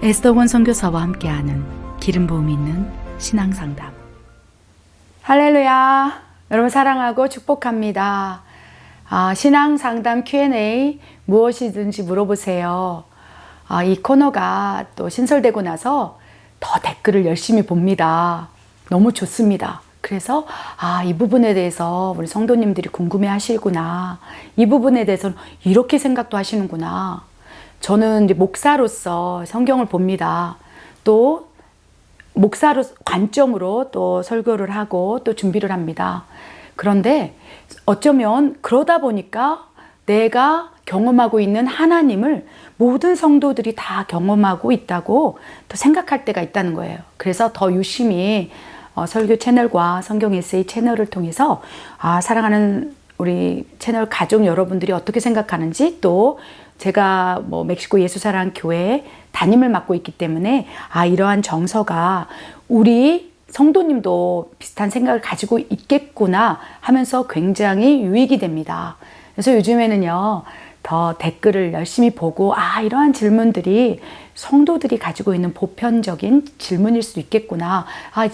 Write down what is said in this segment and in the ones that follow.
에스더권 선교사와 함께하는 기름 부음이 있는 신앙상담. 할렐루야. 여러분 사랑하고 축복합니다. 신앙상담 Q&A 무엇이든지 물어보세요. 이 코너가 또 신설되고 나서 더 댓글을 열심히 봅니다. 너무 좋습니다. 그래서 이 부분에 대해서 우리 성도님들이 궁금해 하시구나. 이 부분에 대해서는 이렇게 생각도 하시는구나. 저는 이제 목사로서 성경을 봅니다. 또 목사로 관점으로 또 설교를 하고 또 준비를 합니다. 그런데 어쩌면 그러다 보니까 내가 경험하고 있는 하나님을 모든 성도들이 다 경험하고 있다고 또 생각할 때가 있다는 거예요. 그래서 더 유심히 설교 채널과 성경 에세이 채널을 통해서 사랑하는 우리 채널 가족 여러분들이 어떻게 생각하는지, 또 제가 멕시코 예수사랑 교회 담임을 맡고 있기 때문에 이러한 정서가 우리 성도님도 비슷한 생각을 가지고 있겠구나 하면서 굉장히 유익이 됩니다. 그래서 요즘에는요, 더 댓글을 열심히 보고 이러한 질문들이 성도들이 가지고 있는 보편적인 질문일 수도 있겠구나.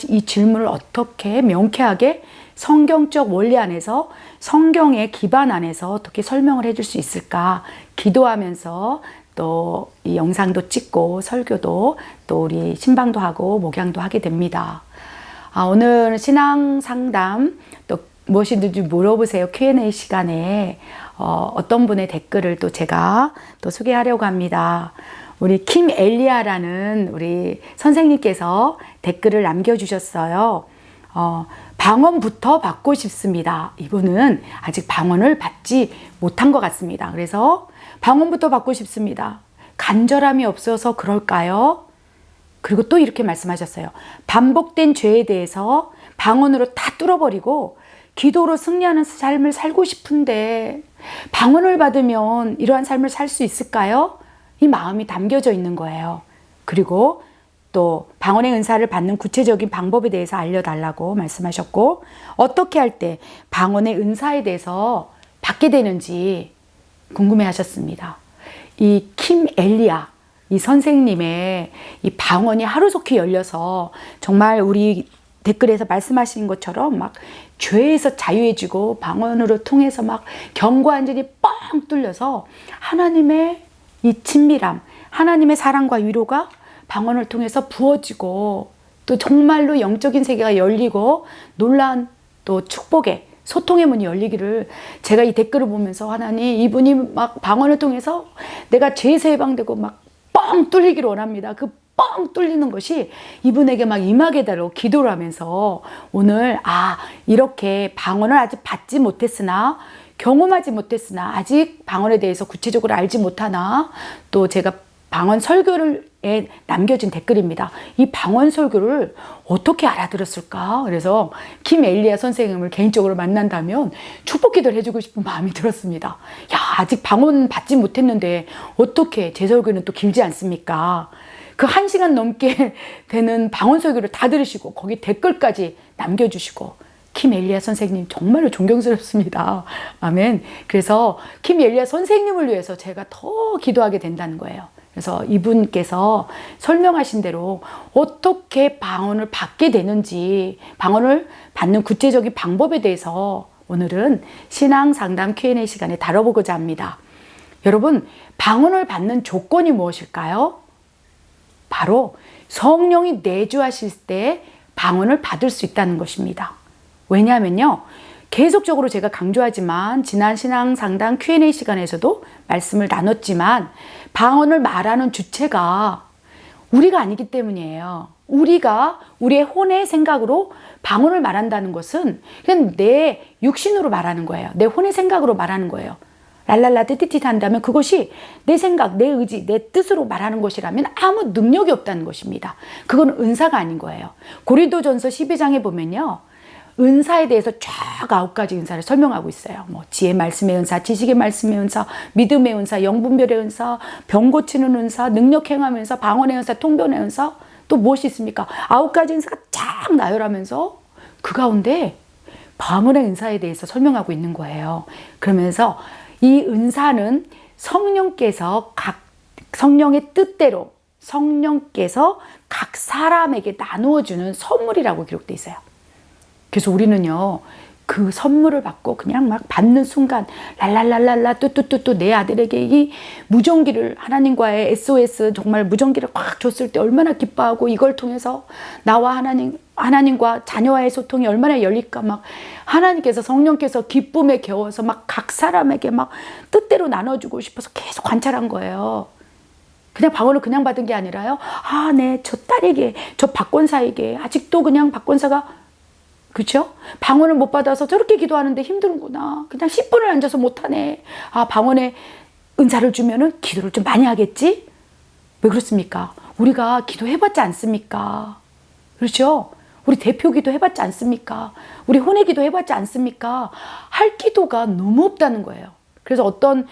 이 질문을 어떻게 명쾌하게 성경적 원리 안에서, 성경의 기반 안에서 어떻게 설명을 해줄 수 있을까 기도하면서 또 이 영상도 찍고 설교도 또 우리 신방도 하고 목양도 하게 됩니다. 오늘 신앙 상담 또 무엇이든지 물어보세요 Q&A 시간에 어떤 분의 댓글을 또 제가 또 소개하려고 합니다. 우리 김엘리아라는 우리 선생님께서 댓글을 남겨주셨어요. 방언부터 받고 싶습니다. 이분은 아직 방언을 받지 못한 것 같습니다. 그래서 방언부터 받고 싶습니다. 간절함이 없어서 그럴까요? 그리고 또 이렇게 말씀하셨어요. 반복된 죄에 대해서 방언으로 다 뚫어버리고 기도로 승리하는 삶을 살고 싶은데 방언을 받으면 이러한 삶을 살 수 있을까요? 이 마음이 담겨져 있는 거예요. 그리고 또 방언의 은사를 받는 구체적인 방법에 대해서 알려달라고 말씀하셨고, 어떻게 할 때 방언의 은사에 대해서 받게 되는지 궁금해 하셨습니다. 이 김엘리아, 이 선생님의 이 방언이 하루속히 열려서 정말 우리 댓글에서 말씀하신 것처럼 막 죄에서 자유해지고 방언으로 통해서 막 경고한전이 뻥 뚫려서 하나님의 이 친밀함, 하나님의 사랑과 위로가 방언을 통해서 부어지고 또 정말로 영적인 세계가 열리고 놀라운 또 축복의 소통의 문이 열리기를, 제가 이 댓글을 보면서 하나님, 이분이 막 방언을 통해서 내가 죄에서 해방되고 막 뻥 뚫리기를 원합니다. 그 뻥 뚫리는 것이 이분에게 막 임하게 달라고 기도를 하면서 오늘 이렇게 방언을 아직 받지 못했으나, 경험하지 못했으나, 아직 방언에 대해서 구체적으로 알지 못하나, 또 제가 방언 설교에 남겨진 댓글입니다. 이 방언 설교를 어떻게 알아들었을까? 그래서 김엘리아 선생님을 개인적으로 만난다면 축복 기도를 해주고 싶은 마음이 들었습니다. 아직 방언 받지 못했는데 어떻게, 제 설교는 또 길지 않습니까? 그 1시간 넘게 되는 방언 설교를 다 들으시고 거기 댓글까지 남겨주시고, 김엘리아 선생님 정말로 존경스럽습니다. 아멘. 그래서 김엘리아 선생님을 위해서 제가 더 기도하게 된다는 거예요. 그래서 이분께서 설명하신 대로 어떻게 방언을 받게 되는지, 방언을 받는 구체적인 방법에 대해서 오늘은 신앙 상담 Q&A 시간에 다뤄보고자 합니다. 여러분, 방언을 받는 조건이 무엇일까요? 바로 성령이 내주하실 때 방언을 받을 수 있다는 것입니다. 왜냐하면요, 계속적으로 제가 강조하지만 지난 신앙 상담 Q&A 시간에서도 말씀을 나눴지만 방언을 말하는 주체가 우리가 아니기 때문이에요. 우리가 우리의 혼의 생각으로 방언을 말한다는 것은 그냥 내 육신으로 말하는 거예요. 내 혼의 생각으로 말하는 거예요. 랄랄라 띠띠띠 한다면 그것이 내 생각, 내 의지, 내 뜻으로 말하는 것이라면 아무 능력이 없다는 것입니다. 그건 은사가 아닌 거예요. 고린도전서 12장에 보면요, 은사에 대해서 쫙 9가지 은사를 설명하고 있어요. 지혜 말씀의 은사, 지식의 말씀의 은사, 믿음의 은사, 영분별의 은사, 병 고치는 은사, 능력 행함의 은사, 방언의 은사, 통변의 은사, 또 무엇이 있습니까? 9가지 은사가 쫙 나열하면서 그 가운데 방언의 은사에 대해서 설명하고 있는 거예요. 그러면서 이 은사는 성령께서 각 성령의 뜻대로 성령께서 각 사람에게 나누어 주는 선물이라고 기록되어 있어요. 그래서 우리는요, 그 선물을 받고 그냥 막 받는 순간 랄랄랄랄라 뚜뚜뚜뚜 내 아들에게 이 무전기를, 하나님과의 SOS 정말 무전기를 꽉 줬을 때 얼마나 기뻐하고, 이걸 통해서 나와 하나님과 자녀와의 소통이 얼마나 열릴까, 막 하나님께서, 성령께서 기쁨에 겨워서 막 각 사람에게 막 뜻대로 나눠주고 싶어서 계속 관찰한 거예요. 그냥 방언을 그냥 받은 게 아니라요, 아, 네, 저 딸에게, 저 박권사에게 아직도 그냥 박권사가, 그렇죠? 방언을 못 받아서 저렇게 기도하는데 힘드는구나. 그냥 10분을 앉아서 못하네. 아, 방언에 은사를 주면은 기도를 좀 많이 하겠지? 왜 그렇습니까? 우리가 기도해봤지 않습니까? 그렇죠? 우리 대표 기도 해봤지 않습니까? 우리 혼외 기도 해봤지 않습니까? 할 기도가 너무 없다는 거예요. 그래서 어떤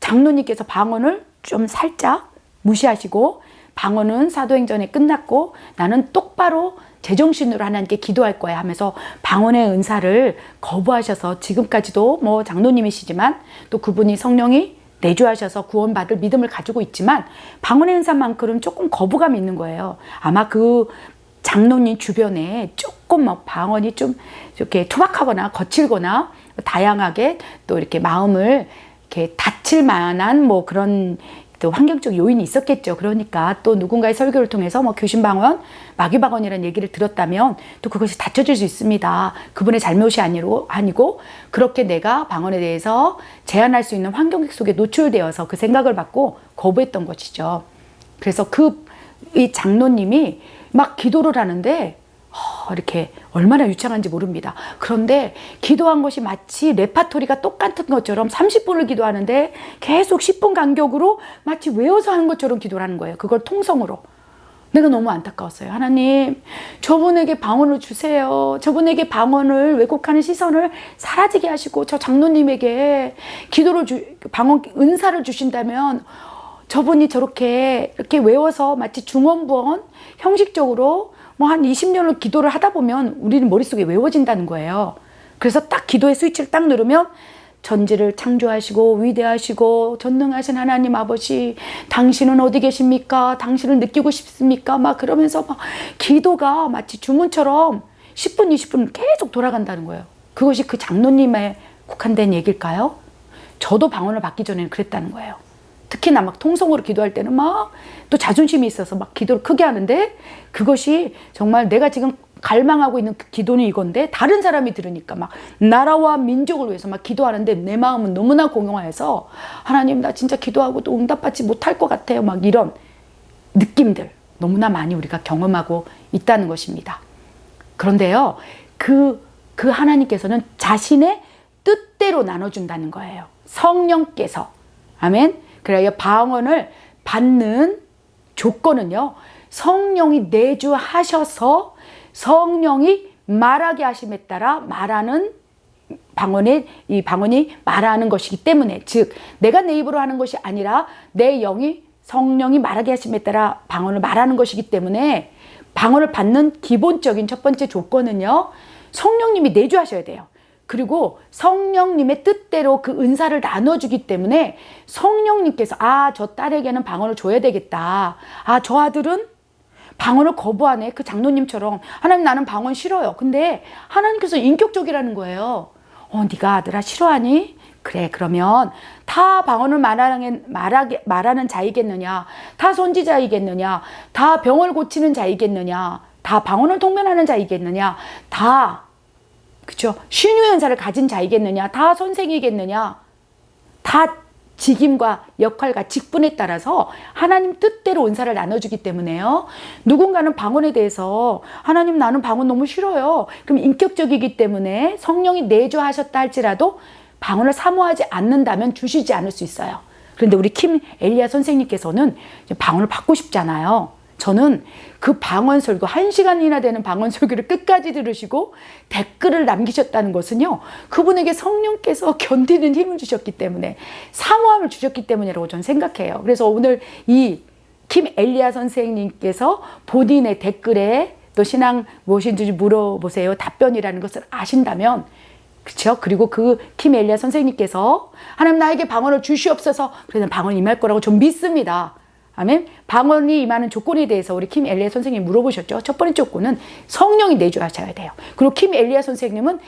장로님께서 방언을 좀 살짝 무시하시고, 방언은 사도행전에 끝났고 나는 똑바로 제정신으로 하나님께 기도할 거야 하면서 방언의 은사를 거부하셔서, 지금까지도 뭐 장로님이시지만 또 그분이 성령이 내주하셔서 구원받을 믿음을 가지고 있지만 방언의 은사만큼은 조금 거부감이 있는 거예요. 아마 그 장로님 주변에 조금 뭐 방언이 좀 이렇게 투박하거나 거칠거나 다양하게 또 이렇게 마음을 이렇게 다칠 만한 뭐 그런 또 환경적 요인이 있었겠죠. 그러니까 또 누군가의 설교를 통해서 뭐 귀신방언, 마귀방언이라는 얘기를 들었다면 또 그것이 닫혀질 수 있습니다. 그분의 잘못이 아니고 그렇게 내가 방언에 대해서 제한할 수 있는 환경 속에 노출되어서 그 생각을 받고 거부했던 것이죠. 그래서 이 장로님이 막 기도를 하는데 이렇게 얼마나 유창한지 모릅니다. 그런데 기도한 것이 마치 레파토리가 똑같은 것처럼 30분을 기도하는데 계속 10분 간격으로 마치 외워서 하는 것처럼 기도를 하는 거예요. 그걸 통성으로. 내가 너무 안타까웠어요. 하나님, 저분에게 방언을 주세요. 저분에게 방언을 왜곡하는 시선을 사라지게 하시고, 저 장로님에게 방언 은사를 주신다면 저분이 저렇게 이렇게 외워서 마치 중언부언 형식적으로 뭐 한 20년을 기도를 하다 보면 우리는 머릿속에 외워진다는 거예요. 그래서 딱 기도의 스위치를 딱 누르면 전지를 창조하시고 위대하시고 전능하신 하나님 아버지, 당신은 어디 계십니까? 당신을 느끼고 싶습니까? 막 그러면서 막 기도가 마치 주문처럼 10분, 20분 계속 돌아간다는 거예요. 그것이 그 장로님에 국한된 얘기일까요? 저도 방언을 받기 전에는 그랬다는 거예요. 특히나 막 통성으로 기도할 때는 막 또 자존심이 있어서 막 기도를 크게 하는데, 그것이 정말 내가 지금 갈망하고 있는 그 기도는 이건데 다른 사람이 들으니까 막 나라와 민족을 위해서 막 기도하는데 내 마음은 너무나 공허해서, 하나님 나 진짜 기도하고도 응답받지 못할 것 같아요. 막 이런 느낌들 너무나 많이 우리가 경험하고 있다는 것입니다. 그런데요, 그 하나님께서는 자신의 뜻대로 나눠준다는 거예요. 성령께서. 아멘. 그래야 방언을 받는 조건은요, 성령이 내주하셔서 성령이 말하게 하심에 따라 말하는 이 방언이 말하는 것이기 때문에, 즉 내가 내 입으로 하는 것이 아니라 내 영이 성령이 말하게 하심에 따라 방언을 말하는 것이기 때문에, 방언을 받는 기본적인 첫 번째 조건은요, 성령님이 내주하셔야 돼요. 그리고 성령님의 뜻대로 그 은사를 나눠주기 때문에 성령님께서 저 딸에게는 방언을 줘야 되겠다. 저 아들은 방언을 거부하네. 그 장로님처럼, 하나님 나는 방언 싫어요. 근데 하나님께서 인격적이라는 거예요. 네가 아들아 싫어하니? 그래, 그러면 다 방언을 말하는 자이겠느냐? 다 선지자이겠느냐? 다 병을 고치는 자이겠느냐? 다 방언을 통변하는 자이겠느냐? 다, 그쵸? 신유의 은사를 가진 자이겠느냐? 다 선생이겠느냐? 다 직임과 역할과 직분에 따라서 하나님 뜻대로 은사를 나눠주기 때문에요. 누군가는 방언에 대해서 하나님 나는 방언 너무 싫어요. 그럼 인격적이기 때문에 성령이 내주하셨다 할지라도 방언을 사모하지 않는다면 주시지 않을 수 있어요. 그런데 우리 킴 엘리야 선생님께서는 방언을 받고 싶잖아요. 저는 그 방언 설교, 1시간이나 되는 방언 설교를 끝까지 들으시고 댓글을 남기셨다는 것은요, 그분에게 성령께서 견디는 힘을 주셨기 때문에, 사모함을 주셨기 때문이라고 저는 생각해요. 그래서 오늘 이 킴 엘리야 선생님께서 본인의 댓글에 또 신앙 무엇인지 물어보세요 답변이라는 것을 아신다면, 그렇죠? 그리고 그 킴 엘리야 선생님께서 하나님 나에게 방언을 주시옵소서, 그래서 방언 임할 거라고 좀 믿습니다. 아멘. 방언이 임하는 조건에 대해서 우리 킴 엘리야 선생님이 물어보셨죠. 첫 번째 조건은 성령이 내주하셔야 돼요. 그리고 킴 엘리야 선생님은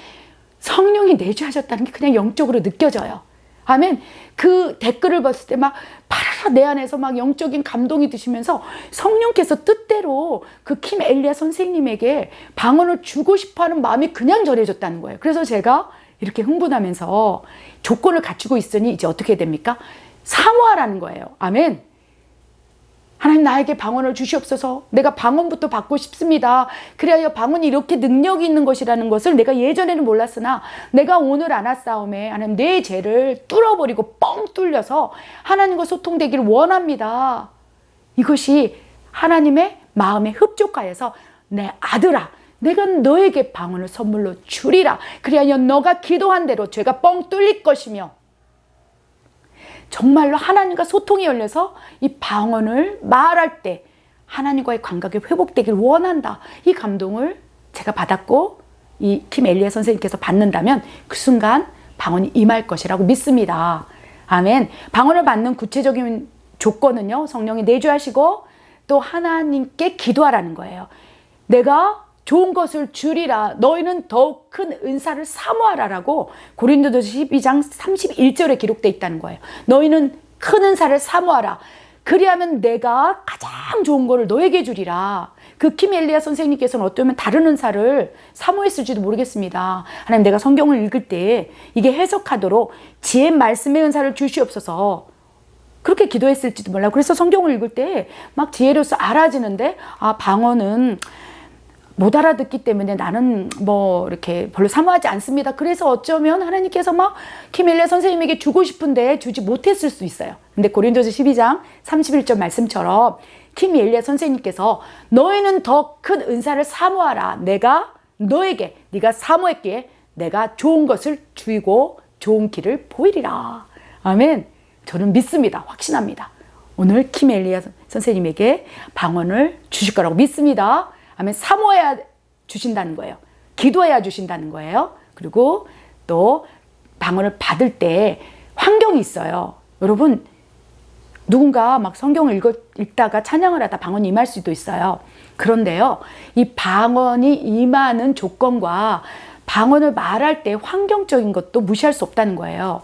성령이 내주하셨다는 게 그냥 영적으로 느껴져요. 아멘. 그 댓글을 봤을 때 막 파라라 내 안에서 막 영적인 감동이 드시면서 성령께서 뜻대로 그 킴 엘리야 선생님에게 방언을 주고 싶어하는 마음이 그냥 전해졌다는 거예요. 그래서 제가 이렇게 흥분하면서 조건을 갖추고 있으니 이제 어떻게 됩니까? 사모하라는 거예요. 아멘. 하나님 나에게 방언을 주시옵소서. 내가 방언부터 받고 싶습니다. 그래야 방언이 이렇게 능력이 있는 것이라는 것을 내가 예전에는 몰랐으나 내가 오늘 알았사오매 하나님 내 죄를 뚫어버리고 뻥 뚫려서 하나님과 소통되기를 원합니다. 이것이 하나님의 마음에 흡족하여서 내 아들아 내가 너에게 방언을 선물로 주리라. 그리하여 너가 기도한 대로 죄가 뻥 뚫릴 것이며 정말로 하나님과 소통이 열려서 이 방언을 말할 때 하나님과의 관계가 회복되길 원한다. 이 감동을 제가 받았고 이 킴 엘리야 선생님께서 받는다면 그 순간 방언이 임할 것이라고 믿습니다. 아멘. 방언을 받는 구체적인 조건은요. 성령이 내주하시고 또 하나님께 기도하라는 거예요. 내가 좋은 것을 주리라. 너희는 더욱 큰 은사를 사모하라라고 고린도전서 12장 31절에 기록되어 있다는 거예요. 너희는 큰 은사를 사모하라. 그리하면 내가 가장 좋은 거를 너에게 주리라. 그 킴 엘리야 선생님께서는 어쩌면 다른 은사를 사모했을지도 모르겠습니다. 하나님 내가 성경을 읽을 때 이게 해석하도록 지혜 말씀의 은사를 주시옵소서. 그렇게 기도했을지도 몰라요. 그래서 성경을 읽을 때 막 지혜로서 알아지는데 아 방언은 못 알아듣기 때문에 나는 뭐 이렇게 별로 사모하지 않습니다. 그래서 어쩌면 하나님께서 막 킴 엘리야 선생님에게 주고 싶은데 주지 못했을 수 있어요. 근데 고린도서 12장 31절 말씀처럼 킴 엘리야 선생님께서 너희는 더 큰 은사를 사모하라. 내가 너에게 네가 사모했기에 내가 좋은 것을 주이고 좋은 길을 보이리라. 아멘. 저는 믿습니다. 확신합니다. 오늘 킴 엘리야 선생님에게 방언을 주실 거라고 믿습니다. 아멘. 사모해야 주신다는 거예요. 기도해야 주신다는 거예요. 그리고 또 방언을 받을 때 환경이 있어요. 여러분 누군가 막 성경을 읽다가 찬양을 하다 방언이 임할 수도 있어요. 그런데요. 이 방언이 임하는 조건과 방언을 말할 때 환경적인 것도 무시할 수 없다는 거예요.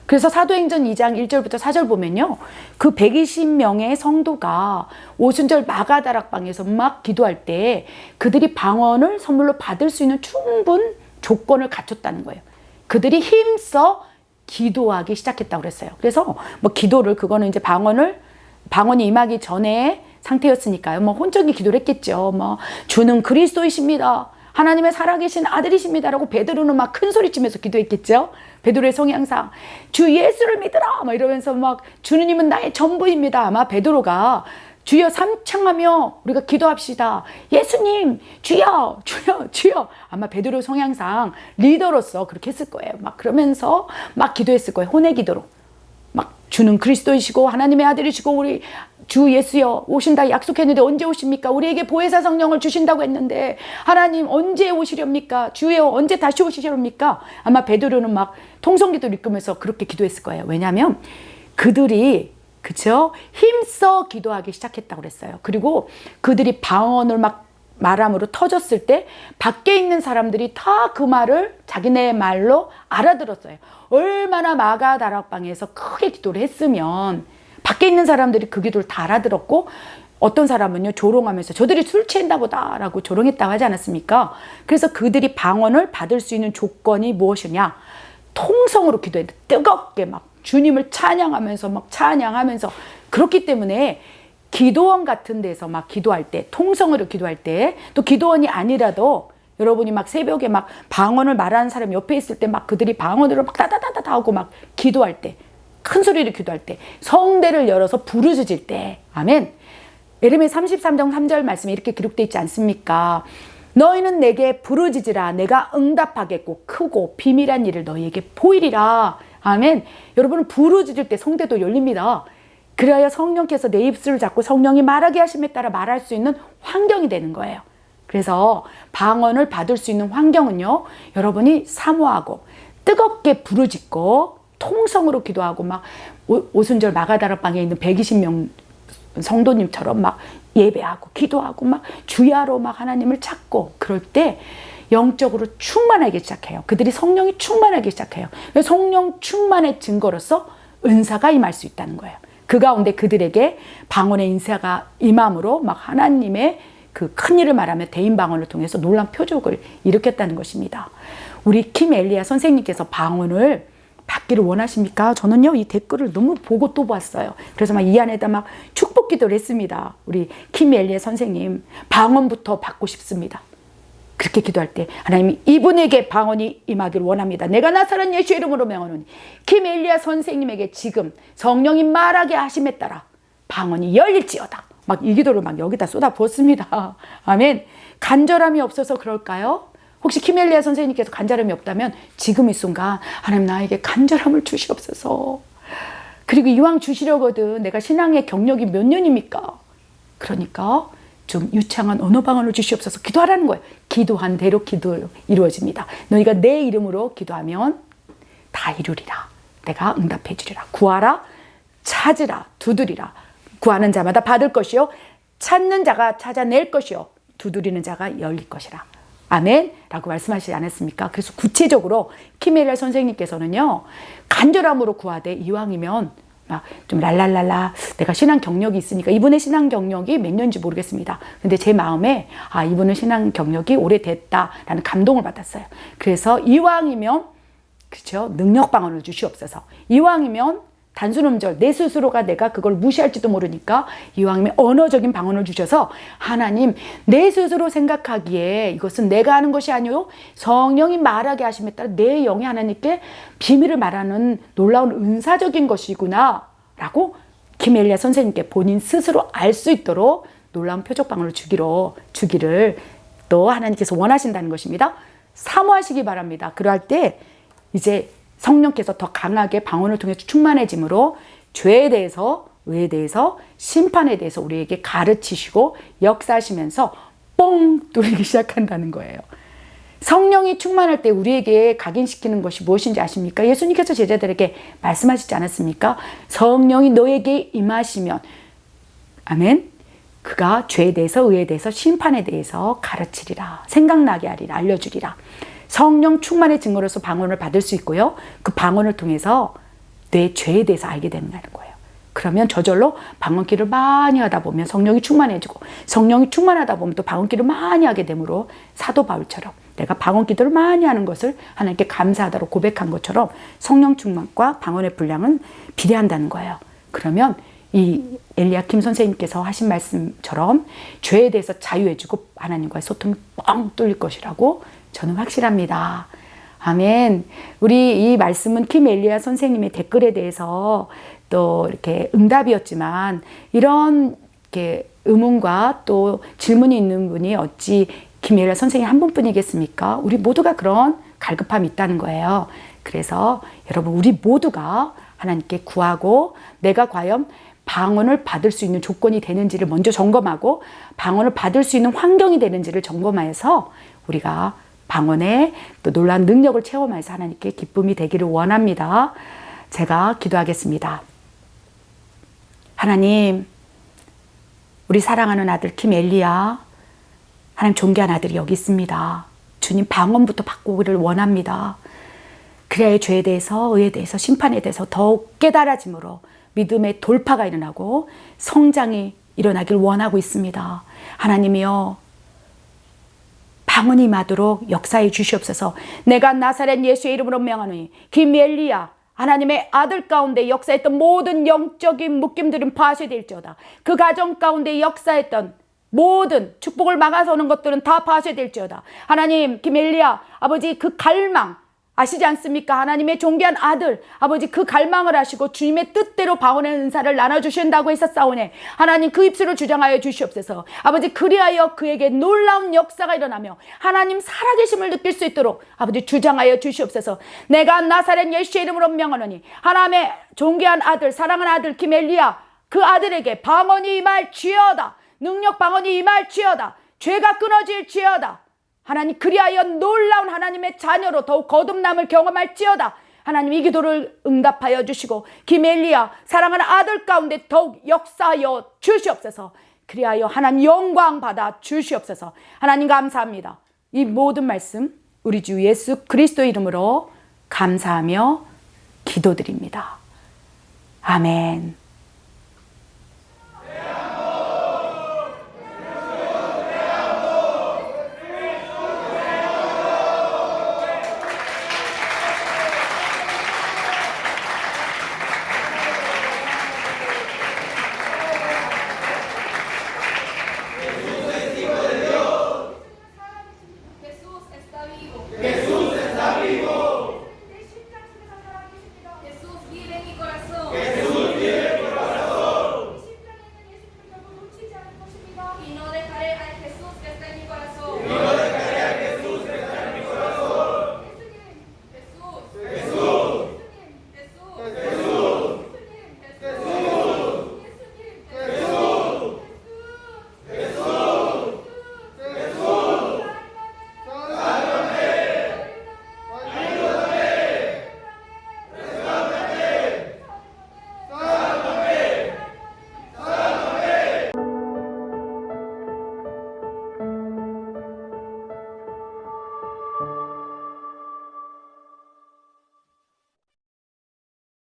그래서 사도행전 2장 1절부터 4절 보면요. 그 120명의 성도가 오순절 마가다락방에서 막 기도할 때 그들이 방언을 선물로 받을 수 있는 충분 조건을 갖췄다는 거예요. 그들이 힘써 기도하기 시작했다고 그랬어요. 그래서 뭐 기도를 그거는 이제 방언이 임하기 전에 상태였으니까요. 뭐 혼적인 기도를 했겠죠. 뭐 주는 그리스도이십니다. 하나님의 살아계신 아들이십니다라고 베드로는 막 큰 소리치면서 기도했겠죠. 베드로의 성향상 주 예수를 믿으라 막 이러면서 막 주님은 나의 전부입니다. 아마 베드로가 주여 삼창하며 우리가 기도합시다. 예수님 주여 주여 주여. 아마 베드로 성향상 리더로서 그렇게 했을 거예요. 막 그러면서 막 기도했을 거예요. 혼의 기도로. 막 주는 그리스도이시고 하나님의 아들이시고 우리 주 예수여 오신다 약속했는데 언제 오십니까? 우리에게 보혜사 성령을 주신다고 했는데 하나님 언제 오시렵니까? 주여 언제 다시 오시렵니까? 아마 베드로는 막 통성기도를 읽으면서 그렇게 기도했을 거예요. 왜냐하면 그들이 그쵸? 힘써 기도하기 시작했다고 그랬어요. 그리고 그들이 방언을 막 말함으로 터졌을 때 밖에 있는 사람들이 다 그 말을 자기네 말로 알아들었어요. 얼마나 마가다락방에서 크게 기도를 했으면 밖에 있는 사람들이 그 기도를 다 알아들었고 어떤 사람은요 조롱하면서 저들이 술 취했나 보다라고 조롱했다고 하지 않았습니까? 그래서 그들이 방언을 받을 수 있는 조건이 무엇이냐? 통성으로 기도해야 돼. 뜨겁게 막 주님을 찬양하면서 그렇기 때문에 기도원 같은 데서 막 기도할 때 통성으로 기도할 때 또 기도원이 아니라도 여러분이 막 새벽에 막 방언을 말하는 사람 옆에 있을 때 막 그들이 방언으로 막 다다다다 하고 막 기도할 때 큰 소리로 기도할 때 성대를 열어서 부르짖을 때 아멘. 예레미야 33장 3절 말씀에 이렇게 기록되어 있지 않습니까? 너희는 내게 부르짖으라 내가 응답하겠고 크고 비밀한 일을 너희에게 보이리라. 아멘. 여러분은 부르짖을 때 성대도 열립니다. 그래야 성령께서 내 입술을 잡고 성령이 말하게 하심에 따라 말할 수 있는 환경이 되는 거예요. 그래서 방언을 받을 수 있는 환경은요. 여러분이 사모하고 뜨겁게 부르짖고 통성으로 기도하고 막 오순절 마가다락방에 있는 120명 성도님처럼 막 예배하고 기도하고 막 주야로 막 하나님을 찾고 그럴 때 영적으로 충만하기 시작해요. 그들이 성령이 충만하기 시작해요. 성령 충만의 증거로서 은사가 임할 수 있다는 거예요. 그 가운데 그들에게 방언의 인사가 임함으로 막 하나님의 그 큰 일을 말하며 대인 방언을 통해서 놀라운 표적을 일으켰다는 것입니다. 우리 킴 엘리야 선생님께서 방언을 받기를 원하십니까? 저는요, 이 댓글을 너무 보고 또 봤어요. 그래서 막 이 안에다 막 축복 기도를 했습니다. 우리 킴 엘리야 선생님, 방언부터 받고 싶습니다. 그렇게 기도할 때 하나님이 이분에게 방언이 임하기를 원합니다. 내가 나사렛 예수 이름으로 명하노니 킴 엘리야 선생님에게 지금 성령이 말하게 하심에 따라 방언이 열릴지어다. 막 이 기도를 막 여기다 쏟아부었습니다. 아멘. 간절함이 없어서 그럴까요? 혹시 킴 엘리야 선생님께서 간절함이 없다면 지금 이 순간 하나님 나에게 간절함을 주시옵소서. 그리고 이왕 주시려거든 내가 신앙의 경력이 몇 년입니까? 그러니까 좀 유창한 언어 방언을 주시옵소서 기도하라는 거예요. 기도한 대로 기도 이루어집니다. 너희가 내 이름으로 기도하면 다 이루리라. 내가 응답해 주리라. 구하라, 찾으라, 두드리라. 구하는 자마다 받을 것이요, 찾는 자가 찾아낼 것이요, 두드리는 자가 열릴 것이라. 아멘? 라고 말씀하시지 않았습니까? 그래서 구체적으로 킴 엘리야 선생님께서는요, 간절함으로 구하되 이왕이면 막 좀 랄랄랄라 내가 신앙 경력이 있으니까, 이분의 신앙 경력이 몇 년인지 모르겠습니다. 근데 제 마음에 이분은 신앙 경력이 오래됐다라는 감동을 받았어요. 그래서 이왕이면 그렇죠, 능력 방언을 주시옵소서. 이왕이면 단순 음절 내 스스로가 내가 그걸 무시할지도 모르니까 이왕이면 언어적인 방언을 주셔서 하나님 내 스스로 생각하기에 이것은 내가 하는 것이 아니요 성령이 말하게 하심에 따라 내 영이 하나님께 비밀을 말하는 놀라운 은사적인 것이구나 라고 킴 엘리야 선생님께 본인 스스로 알 수 있도록 놀라운 표적 방언을 주기를 또 하나님께서 원하신다는 것입니다. 사모하시기 바랍니다. 그럴 때 이제 성령께서 더 강하게 방언을 통해서 충만해짐으로 죄에 대해서, 의에 대해서, 심판에 대해서 우리에게 가르치시고 역사하시면서 뻥 뚫리기 시작한다는 거예요. 성령이 충만할 때 우리에게 각인시키는 것이 무엇인지 아십니까? 예수님께서 제자들에게 말씀하시지 않았습니까? 성령이 너에게 임하시면, 아멘, 그가 죄에 대해서, 의에 대해서, 심판에 대해서 가르치리라, 생각나게 하리라, 알려주리라. 성령 충만의 증거로서 방언을 받을 수 있고요. 그 방언을 통해서 내 죄에 대해서 알게 된다는 거예요. 그러면 저절로 방언기를 많이 하다 보면 성령이 충만해지고, 성령이 충만하다 보면 또 방언기를 많이 하게 되므로 사도 바울처럼 내가 방언기도를 많이 하는 것을 하나님께 감사하다고 고백한 것처럼 성령 충만과 방언의 분량은 비례한다는 거예요. 그러면 이 엘리야킴 선생님께서 하신 말씀처럼 죄에 대해서 자유해지고 하나님과의 소통이 뻥 뚫릴 것이라고 저는 확실합니다. 아멘. 우리 이 말씀은 킴 엘리야 선생님의 댓글에 대해서 또 이렇게 응답이었지만, 이런 이렇게 의문과 또 질문이 있는 분이 어찌 킴 엘리야 선생님 한 분뿐이겠습니까? 우리 모두가 그런 갈급함이 있다는 거예요. 그래서 여러분, 우리 모두가 하나님께 구하고 내가 과연 방언을 받을 수 있는 조건이 되는지를 먼저 점검하고 방언을 받을 수 있는 환경이 되는지를 점검해서 우리가 방언의 또 놀라운 능력을 체험해서 하나님께 기쁨이 되기를 원합니다. 제가 기도하겠습니다. 하나님, 우리 사랑하는 아들 킴 엘리야, 하나님 존귀한 아들이 여기 있습니다. 주님 방언부터 바꾸기를 원합니다. 그래야 죄에 대해서, 의에 대해서, 심판에 대해서 더욱 깨달아짐으로 믿음의 돌파가 일어나고 성장이 일어나길 원하고 있습니다. 하나님이여, 방언이 임하도록 역사해 주시옵소서. 내가 나사렛 예수의 이름으로 명하노니 김 엘리야, 하나님의 아들 가운데 역사했던 모든 영적인 묶임들은 파쇄될지어다. 그 가정 가운데 역사했던 모든 축복을 막아서는 것들은 다 파쇄될지어다. 하나님, 김 엘리야 아버지 그 갈망 아시지 않습니까? 하나님의 존귀한 아들 아버지 그 갈망을 하시고 주님의 뜻대로 방언의 은사를 나눠주신다고 했었사오네. 하나님 그 입술을 주장하여 주시옵소서. 아버지 그리하여 그에게 놀라운 역사가 일어나며 하나님 살아계심을 느낄 수 있도록 아버지 주장하여 주시옵소서. 내가 나사렛 예수의 이름으로 명하노니 하나님의 존귀한 아들 사랑하는 아들 김 엘리야 그 아들에게 방언이 임할지어다. 능력 방언이 임할지어다. 죄가 끊어질지어다. 하나님 그리하여 놀라운 하나님의 자녀로 더욱 거듭남을 경험할지어다. 하나님 이 기도를 응답하여 주시고 김엘리야 사랑하는 아들 가운데 더욱 역사하여 주시옵소서. 그리하여 하나님 영광 받아 주시옵소서. 하나님 감사합니다. 이 모든 말씀 우리 주 예수 그리스도 이름으로 감사하며 기도드립니다. 아멘.